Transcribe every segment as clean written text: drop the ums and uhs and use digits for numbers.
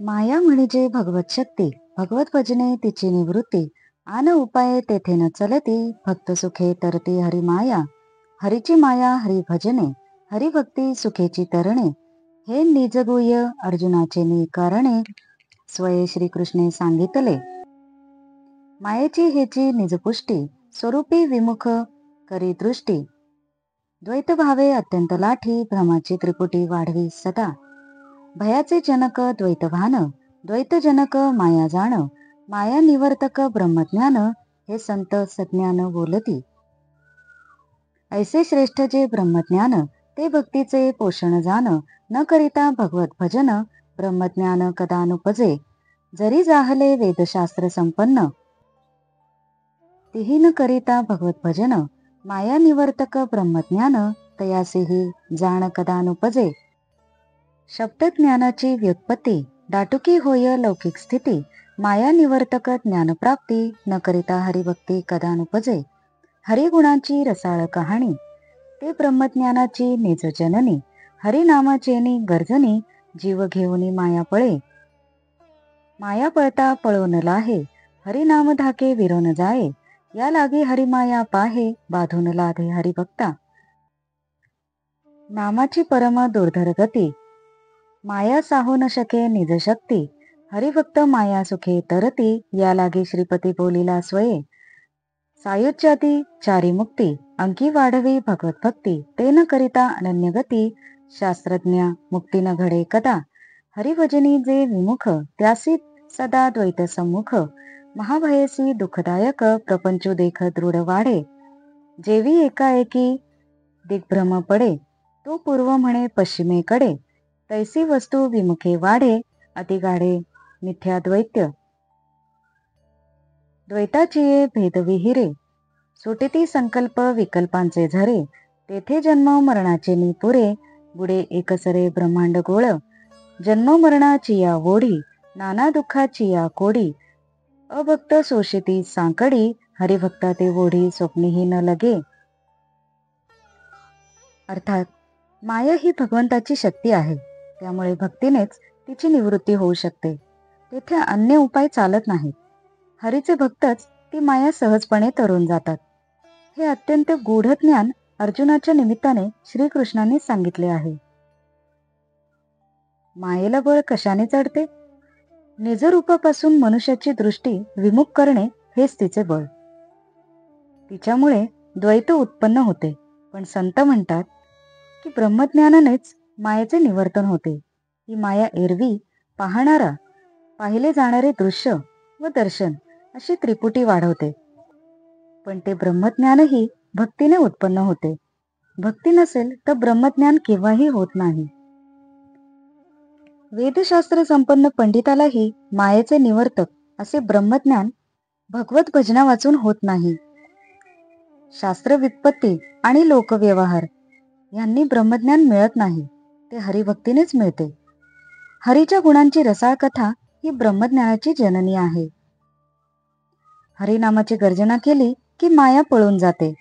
माया म्हणजे भगवत शक्ती, भगवत भजने तिची निवृत्ती, आन उपाये तेथे न चलती, भक्त सुखे तरते हरी माया. हरीची माया हरी भजने, हरी भक्ती सुखेची तरणे, हे निजगुह्य अर्जुनाचे निकारणे, स्वये श्रीकृष्णे सांगितले. मायेची हेची निजपुष्टी, स्वरूपी विमुख करी दृष्टी, द्वैत भावे अत्यंत लाठी, भ्रमाची त्रिपुटी वाढवी सदा. भयाचे जनक द्वैत भान, द्वैत जनक माया जाण, माया निवर्तक ब्रह्मज्ञान, हे संत सज्ञान बोलती. ऐसे श्रेष्ठ जे ब्रह्मज्ञान, ते भक्तीचे पोषण जाण, न करिता भगवत भजन, ब्रह्मज्ञान कदानुपजे. जरी जाहले वेदशास्त्र संपन्न, तेही न करिता भगवत भजन, माया निवर्तक ब्रह्मज्ञान, तयासेही जाण कदानुपजे. शब्द ज्ञानाची व्युत्पत्ती, दाटुकी होय लौकिक स्थिती, माया निवर्तक ज्ञानप्राप्ती, न करिता हरिभक्ती कदानुपजे. हरिगुणाची रसाळ कहाणी, ते ब्रह्मज्ञानाची निज जननी, हरिनामाचेनी गर्जनी, जीव घेऊनी माया पळे. माया पळता पळो न लाहे, हरिनाम धाके विरोन जाये, या लागी हरिमाया पाहे, बाधून लाधे हरिभक्ता. नामाची परम दुर्धर गती, माया साहू न शके निज शक्ती, हरिभक्त माया सुखे तरती, या लागी श्रीपती बोलिला स्वये. सायुज्यादी चारी मुक्ती, अंकी वाढवी भगवत भक्ती, ते न करिता अनन्य गती, शास्त्रज्ञ मुक्ती न घडे कदा. हरिभजनी जे विमुख, त्यासी सदा द्वैत सम्मुख, महाभयसी दुःखदायक, प्रपंचू देख दृढ वाढे. जेवी एकाएकी दिग्भ्रम पडे, तो पूर्व म्हणे पश्चिमेकडे, तैसी वस्तू विमुखे वाढे, अतिगाढे मिथ्या द्वैत्य. द्वैताचिये भेदविहिरे, सुटिती संकल्प विकल्पांचे झरे, तेथे जन्म मरणाचे निपुरे, बुडे एकसरे ब्रह्मांड गोळ. जन्म मरणाची या ओढी, नाना दुःखाची या कोडी, अभक्त शोषिती सांकडी, हरिभक्ता ते ओढी स्वप्नीही न लगे. अर्थात माया ही भगवंताची शक्ती आहे, त्यामुळे भक्तीनेच तिची निवृत्ती होऊ शकते. तेथे अन्य उपाय चालत नाहीत. हरीचे भक्तच ती माया सहजपणे तरून जातात. हे अत्यंत गूढ ज्ञान अर्जुनाच्या निमित्ताने श्रीकृष्णाने सांगितले आहे. मायेला बळ कशाने चढते? निजरूपापासून मनुष्याची दृष्टी विमुख करणे हेच तिचे बळ. तिच्यामुळे द्वैत उत्पन्न होते. पण संत म्हणतात की ब्रह्मज्ञानानेच मायेचे निवर्तन होते. ही माया एरवी पाहणारा, पाहिले जाणारे दृश्य व दर्शन अशी त्रिपुटी वाढवते. पण ते ब्रह्मज्ञानही भक्तीने उत्पन्न होते. भक्ती नसेल तर ब्रह्मज्ञान केव्हाही होत नाही. वेदशास्त्र संपन्न पंडितालाही मायेचे निवर्तक असे ब्रह्मज्ञान भगवत भजना वाचून होत नाही. शास्त्र व्युत्पत्ती आणि लोकव्यवहार यांनी ब्रह्मज्ञान मिळत नाही, ते हरिभक्तीनेच मिळते. हरीच्या गुणांची रसाळ कथा ही ब्रह्मज्ञानाची जननी आहे. हरिनामाची गर्जना केली की माया पळून जाते,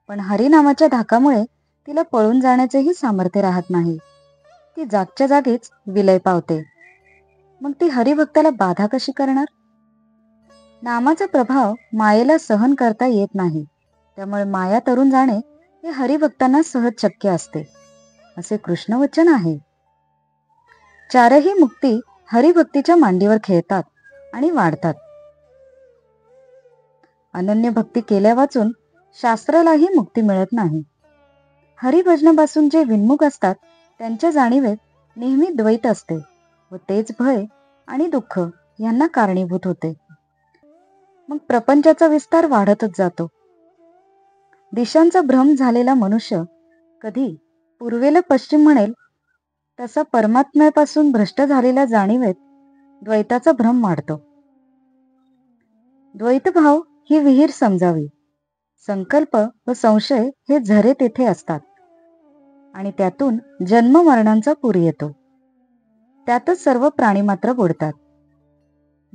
पण हरिनामाच्या धाकामुळे तिला पळून जाण्याचेही सामर्थ्य राहत नाही. ती जागच्या जागीच विलय पावते. मग ती हरिभक्ताला बाधा कशी करणार? नामाचा प्रभाव मायेला सहन करता येत नाही, त्यामुळे माया तरून जाणे हे हरिभक्तांना सहज शक्य असते, असे कृष्ण वचन आहे. चारही मुक्ती हरिभक्तीच्या मांडीवर खेळतात आणि वाढतात. अनन्य भक्ती केल्या वाचून शास्त्रालाही मुक्ती मिळत नाही. हरिभजनापासून जे विन्मुख असतात त्यांच्या जाणीवेत नेहमी द्वैत असते व तेच भय आणि दुःख यांना कारणीभूत होते. मग प्रपंचाचा विस्तार वाढतच जातो. दिशांचा भ्रम झालेला मनुष्य कधी पूर्वेला पश्चिम म्हणेल तसा परमात्म्यापासून भ्रष्ट झालेल्या जाणीवेत द्वैताचा भ्रम वाढतो. द्वैतभाव ही विहीर समजावी. संकल्प व संशय हे झरे तेथे असतात आणि त्यातून जन्म मरणांचा पूर येतो. त्यातच सर्व प्राणी मात्र बुडतात.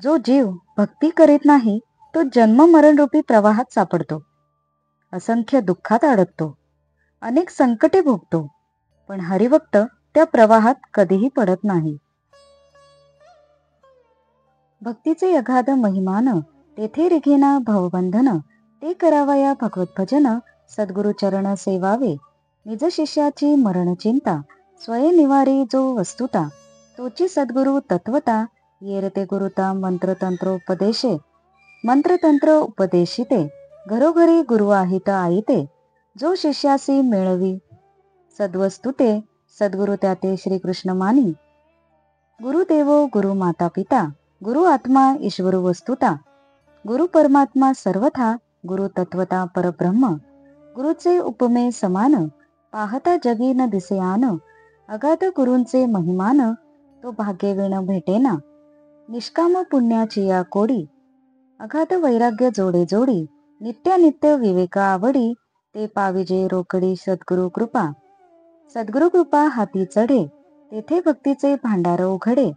जो जीव भक्ती करीत नाही तो जन्म मरण रूपी प्रवाहात सापडतो. असंख्य दुःखात अडकतो, अनेक संकटे भोगतो, पण हरिभक्त त्या प्रवाहात कधीही पडत नाही. भक्तीचे अगाध महिमान तेथे रिघेना भवबंधन, ते करावया भगवत भजन, सद्गुरु चरण सेवावे. निज शिष्याची मरण चिंता, स्वये निवारी जो वस्तुता, तोची सद्गुरु तत्वता, येरते गुरुता मंत्रतंत्रोपदेशे. मंत्रतंत्र उपदेशिते, घरोघरी गुरु आहित आईते, जो शिष्यासी मेळवी सद्वस्तुते, सद्गुरु त्याते श्रीकृष्ण मानी. गुरुदेवो गुरु माता पिता, गुरु आत्मा ईश्वर वस्तुता, गुरु परमात्मा सर्वथा, गुरु तत्वता परब्रह्म. गुरुचे उपमे समान, पाहता जगी न दिसे आन, अगाध गुरूंचे महिमान, तो भाग्यविण भेटेना. निष्काम पुण्याची या कोडी, अगाध वैराग्य जोडे जोडी, नित्यानित्य विवेका आवडी, ते पाविजे रोकडी सद्गुरु कृपा. सद्गुरु कृपा हाती चढे, तेथे भक्तीचे भांडार उघडे,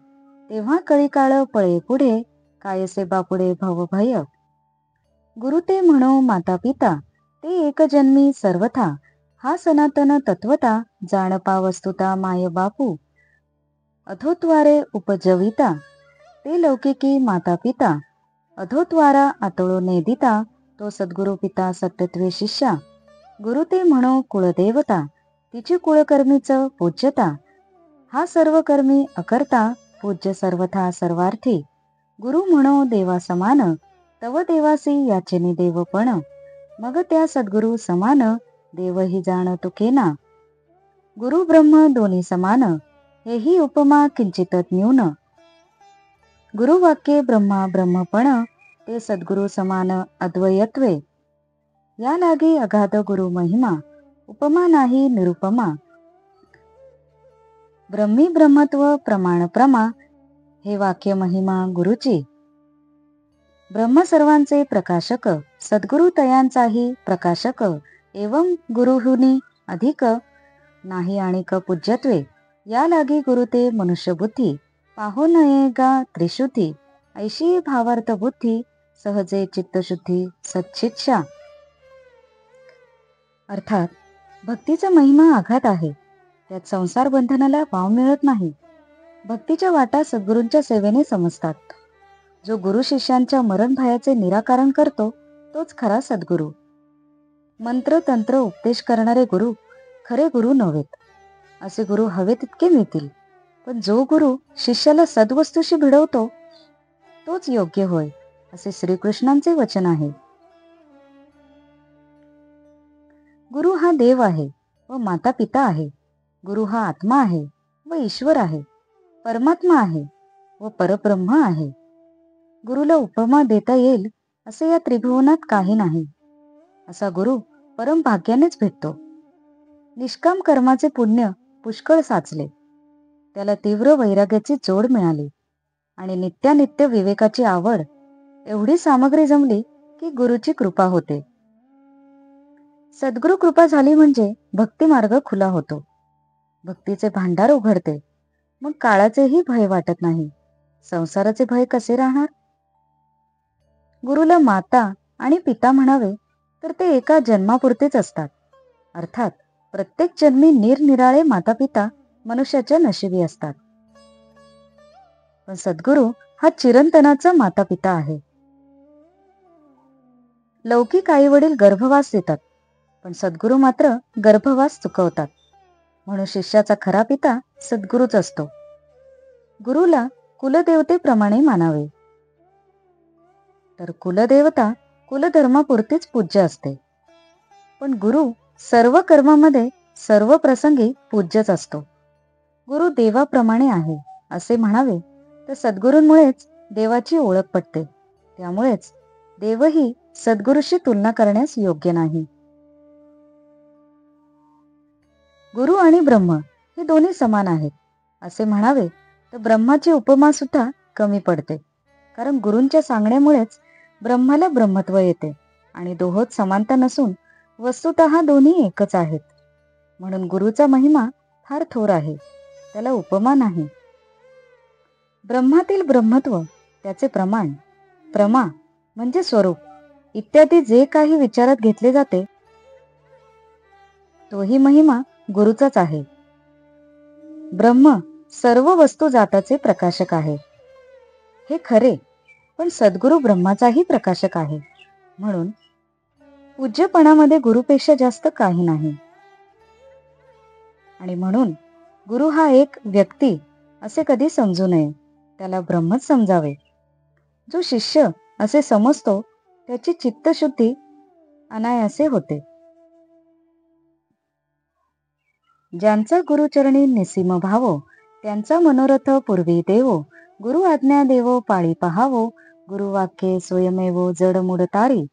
तेव्हा कळीकाळ पळे पुढे, कायसे बापुडे भवभय. गुरु ते म्हणो माता पिता, ते एक जन्मी सर्वथा, हा सनातन तत्वता, जाण वस्तुता माय बापू. अधोत्वारे उपजविता, ते लौकिकी माता पिता, अधोत्वारा आतळो नेदिता, तो सद्गुरु पिता सत्यत्वे शिष्या. गुरु ते म्हणो कुळदेवता, तिची कुळकर्मीच पूज्यता, हा सर्व कर्मी अकर्ता, पूज्य सर्वथा सर्वार्थी. गुरु म्हणो देवा समान, तव देवासी याचेनी देवपण, मग त्या सद्गुरु समान, देवही जाण तुकेना. गुरु ब्रह्म दोन्ही समान, हेही उपमा किंचित न्यून. गुरुवाक्ये ब्रह्मा ब्रह्मपण, ते सद्गुरु समान अद्वयत्वे. या लागी अगाध गुरु महिमा, उपमा नाही निरुपमा. ब्रह्मी ब्रह्मत्व प्रमाण प्रमा, हे वाक्य महिमा गुरुची. ब्रह्म सर्वांचे प्रकाशक, सद्गुरु तयांचाही प्रकाशक, एवं गुरुहुनी अधिक नाही आणिक पूज्यत्वे. या लागी गुरु ते मनुष्यबुद्धी, पाहो नये गा त्रिशुद्धी, ऐशी भावार्थ बुद्धी, सहजे चित्तशुद्धी सच्छिक्षा. अर्थात भक्तीचा महिमा आघात आहे, त्यात संसार बंधनाला वाव मिळत नाही. भक्तीच्या वाटा सद्गुरूंच्या सेवेने समजतात. जो गुरु शिष्यांच्या मरण भयाचे निराकरण करतो, तोच खरा सद्गुरू. मंत्र तंत्र उपदेश करणारे गुरु खरे गुरु नव्हेत. असे गुरु हवे तितके मिळतील, पण जो गुरु शिष्याला सद्वस्तूशी भिडवतो, तोच योग्य होय, असे श्रीकृष्णांचे वचन आहे. गुरु हा देव आहे व माता पिता आहे. गुरु हा आत्मा आहे व ईश्वर आहे, परमात्मा आहे व परब्रह्म आहे. गुरुला उपमा देता येईल असे या त्रिभुवनात काही नाही. असा गुरु परम भाग्यानेच भेटतो. निष्काम कर्माचे पुण्य पुष्कळ साचले, त्याला तीव्र वैराग्याची जोड मिळाली आणि नित्यानित्य विवेकाची आवड, एवढी सामग्री जमली की गुरुची कृपा होते. सद्गुरु कृपा झाली म्हणजे भक्ती मार्ग खुला होतो, भक्तीचे भांडार उघडते. मग काळाचेही भय वाटत नाही, संसाराचे भय कसे राहणार. गुरुला माता आणि पिता म्हणावे तर ते एका जन्मापुरतेच असतात. अर्थात प्रत्येक जन्मी निरनिराळे माता पिता मनुष्याच्या नशिबी असतात. पण सद्गुरु हा चिरंतनाचा माता पिता आहे. लौकिक आई वडील गर्भवास देतात, पण सद्गुरु मात्र गर्भवास चुकवतात. म्हणून शिष्याचा खरा पिता सद्गुरूच असतो. गुरुला कुलदेवतेप्रमाणे मानावे. तर कुलदेवता कुलधर्मापुरतीच पूज्य असते, पण गुरु सर्व कर्मामध्ये सर्व प्रसंगी पूज्यच असतो. गुरु देवाप्रमाणे आहे असे म्हणावे तर सद्गुरूंमुळेच देवाची ओळख पटते. त्यामुळेच देवही सद्गुरूशी तुलना करण्यास योग्य नाही. गुरु आणि ब्रह्म हे दोन्ही समान आहेत असे म्हणावे तर ब्रह्माची उपमा सुद्धा कमी पडते. कारण गुरूंच्या सांगण्यामुळेच ब्रह्माला ब्रह्मत्व येते आणि दोहोत समानता नसून वस्तुतः दोन्ही एकच आहेत. म्हणून गुरुचा महिमा फार थोर आहे, त्याला उपमा नाही. ब्रह्मातील ब्रह्मत्व, त्याचे प्रमाण, प्रमा म्हणजे स्वरूप इत्यादी जे काही विचारात घेतले जाते, तोही महिमा गुरुचाच आहे. ब्रह्म सर्व वस्तू जाताचे प्रकाशक आहे, हे खरे. पण सद्गुरू ब्रह्माचाही प्रकाशक आहे. म्हणून पूज्यपणामध्ये गुरुपेक्षा जास्त काही नाही. आणि म्हणून गुरु हा एक व्यक्ती असे कधी समजू नये, त्याला ब्रह्मच समजावे. जो शिष्य असे समजतो त्याची चित्तशुद्धी अनायासे होते. ज्यांचा गुरुचरणी निसीम भावो, त्यांचा मनोरथ पूर्वी देवो. गुरु आज्ञा देवो पाळी पहावो, गुरुवाक्ये स्वयमेवो जडमूड तारी.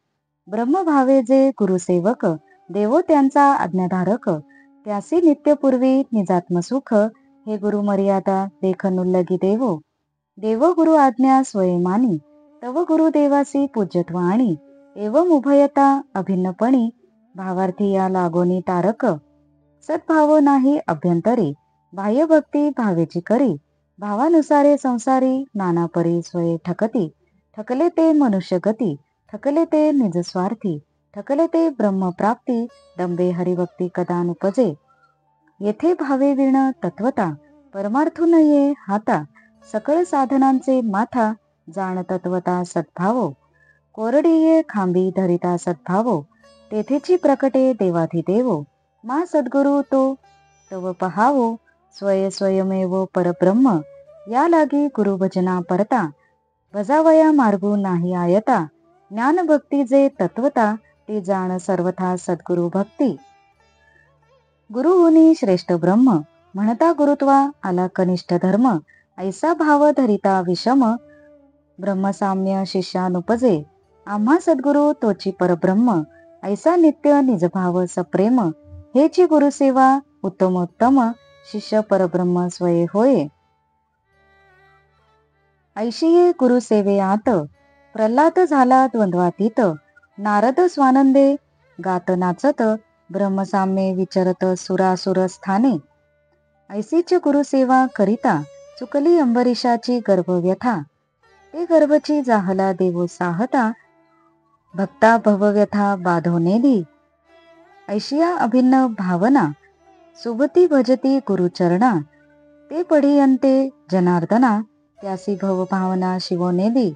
ब्रह्मभावे जे गुरुसेवक, देवो त्यांचा आज्ञाधारक. त्यासी नित्यपूर्वी निजात्मसुख, हे गुरु मर्यादा देखनुल्लगी देवो. देव गुरु आज्ञा स्वयमानी, तव गुरुदेवासी पूज्यत्व आणि. एवं उभयता अभिन्नपणी, भावार्थी या लागोनी तारक. सद्भाव नाही अभ्यंतरी, बाह्यभक्ती भावेची करी. भावानुसारे संसारी, नानापरी स्वये ठकती. ठकले ते मनुष्य गती, ठकले ते निजस्वार्थी. ठकले ते ब्रह्मप्राप्ती, डंबे हरिभक्ती कदानुपजे. येथे भावे विण तत्वता, परमार्थून ये हाता. सकळ साधनांचे माथा, जाण तत्वता सद्भावो. कोरडी ये खांबी धरिता सद्भावो, तेथेची प्रकटे देवाधिदेवो. मा सद्गुरु तो तव पहावो, स्वय स्वयमेव परब्रह्म. या लागी गुरुभजना परता, भजावया मार्गू नाही आयता. ज्ञानभक्ती जे तत्वता, ते जाण सर्वथा सद्गुरु भक्ती. गुरुहुनी श्रेष्ठ ब्रह्म, म्हणता गुरुत्वा आला कनिष्ठ धर्म. ऐसा भाव धरिता विषम, ब्रह्मसाम्य शिष्यानुपजे. आम्हा सद्गुरु तोची परब्रह्म, ऐसा नित्य निजभाव सप्रेम. हेची गुरुसेवा उत्तमोत्तम, शिष्य परब्रह्म स्वये होय. ऐशिये गुरुसेवे आत, प्रल्हाद झाला द्वंद्वातीत. नारद स्वानंदे गात नाचत, ब्रह्मसाम्ये विचरत सुरासुर स्थाने. ऐसीच गुरुसेवा करिता, चुकली अंबरीशाची गर्भव्यथा. ते गर्भची जाहला देवो साहता, भक्ता भवव्यथा बाधो नेली. ऐशिया अभिन्न भावना, सुभती भजती गुरुचरणा. ते पढियंते जनार्दना, त्यासी भवभावना शिवो नेली.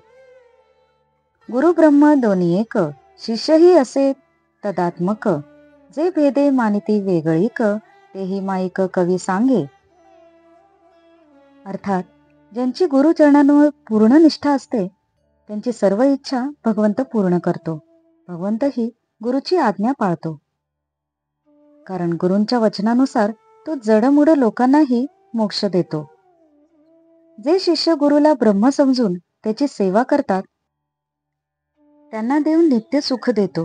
गुरु ब्रह्म दोन्ही एक, शिष्यही असे तदात्मक. जे भेदे मानिती वेगळीक, तेही माईक कवी सांगे. अर्थात ज्यांची गुरुचरणांवर पूर्ण निष्ठा असते, त्यांची सर्व इच्छा भगवंत पूर्ण करतो. भगवंतही गुरुची आज्ञा पाळतो. कारण गुरूंच्या वचनानुसार तो जडमूड लोकांनाही मोक्ष देतो. जे शिष्य गुरुला ब्रह्म समजून त्याची सेवा करतात, त्यांना देव नित्य सुख देतो.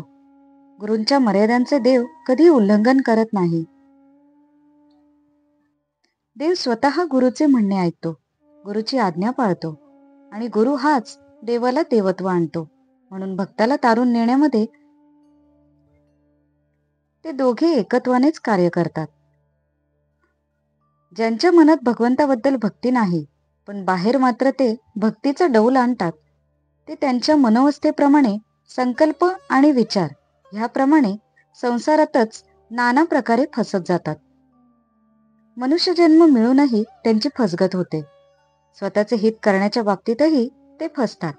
गुरूंच्या मर्यादांचे देव कधी उल्लंघन करत नाही. देव स्वतः गुरुचे म्हणणे ऐकतो, गुरुची आज्ञा पाळतो आणि गुरु हाच देवाला देवत्व आणतो. म्हणून भक्ताला तारून नेण्यामध्ये ते दोघे एकत्वानेच कार्य करतात. ज्यांच्या मनात भगवंताबद्दल भक्ती नाही, पण बाहेर मात्र ते भक्तीचा डौल आणतात, ते त्यांच्या मनोवस्थेप्रमाणे संकल्प आणि विचार ह्याप्रमाणे संसारातच नाना प्रकारे फसत जातात. मनुष्यजन्म मिळूनही त्यांची फसगत होते. स्वतःचे हित करण्याच्या बाबतीतही ते फसतात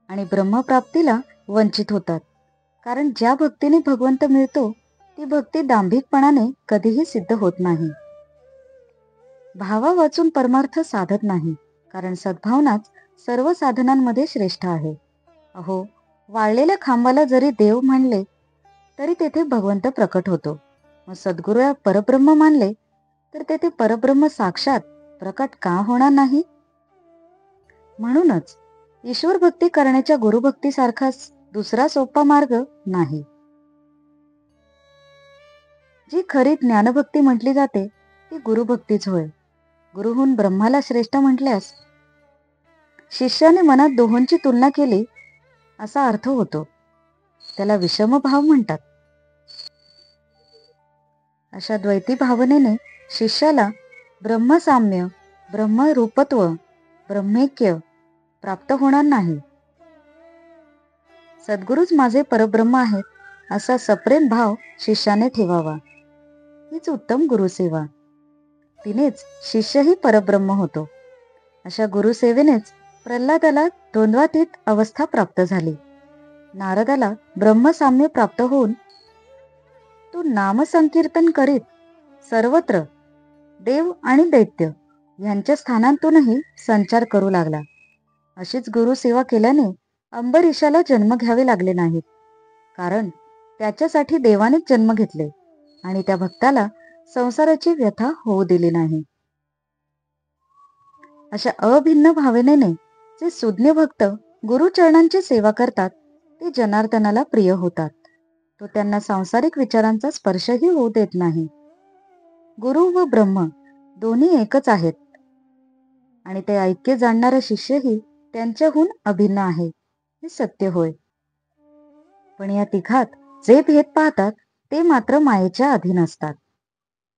आणि ब्रह्मप्राप्तीला वंचित होतात. कारण ज्या भक्तीने भगवंत मिळतो, ती भक्ती दांभिकपणाने कधीही सिद्ध होत नाही. भावा वाचून परमार्थ साधत नाही, कारण सद्भावनाच सर्व साधनांमध्ये श्रेष्ठ आहे. अहो, वाळलेल्या खांबाला जरी देव म्हणले तरी तेथे भगवंत प्रकट होतो. मग सद्गुरूला परब्रह्म मानले तर तेथे परब्रह्म साक्षात प्रकट का होणार नाही? म्हणूनच ईश्वर भक्ती करण्याच्या गुरुभक्तीसारखाच दुसरा सोपा मार्ग नाही. जी खरी ज्ञानभक्ती म्हटली जाते ती गुरुभक्तीच होय. गुरुहून ब्रह्माला श्रेष्ठ म्हटल्यास शिष्याने मनात दोहोंची तुलना केली असा अर्थ होतो. त्याला विषम भाव म्हणतात. अशा द्वैती भावनेने शिष्याला ब्रह्मसाम्य, ब्रह्मरूपत्व, ब्रह्मैक्य प्राप्त होणार नाही. सद्गुरूच माझे परब्रह्म आहेत असा सप्रेम भाव शिष्याने ठेवावा. हीच उत्तम गुरुसेवा. तिनेच शिष्यही परब्रह्म होतो. अशा गुरुसेवेनेच प्रल्हादाला द्वंद्वातीत अवस्था प्राप्त झाली. नारदाला ब्रह्मसाम्य प्राप्त होऊन तो नामसंकीर्तन करीत सर्वत्र देव आणि दैत्य यांच्या स्थानांतूनही संचार करू लागला. अशीच गुरुसेवा केल्याने अंबरीशाला जन्म घ्यावे लागले नाहीत, कारण त्याच्यासाठी देवानेच जन्म घेतले आणि त्या भक्ताला संसाराची व्यथा होऊ दिली नाही. अशा अभिन्न भावनेने जे सुज्ञ भक्त गुरुचरणांची सेवा करतात ते जनार्दनाला प्रिय होतात. तो त्यांना सांसारिक विचारांचा स्पर्शही होऊ देत नाही. गुरु व ब्रह्म दोन्ही एकच आहेत आणि ते ऐक्य जाणणारा शिष्यही त्यांच्याहून अभिन्न आहे, हे सत्य होय. पण या तिघात जे भेद पाहतात ते मात्र मायेच्या अधीन असतात.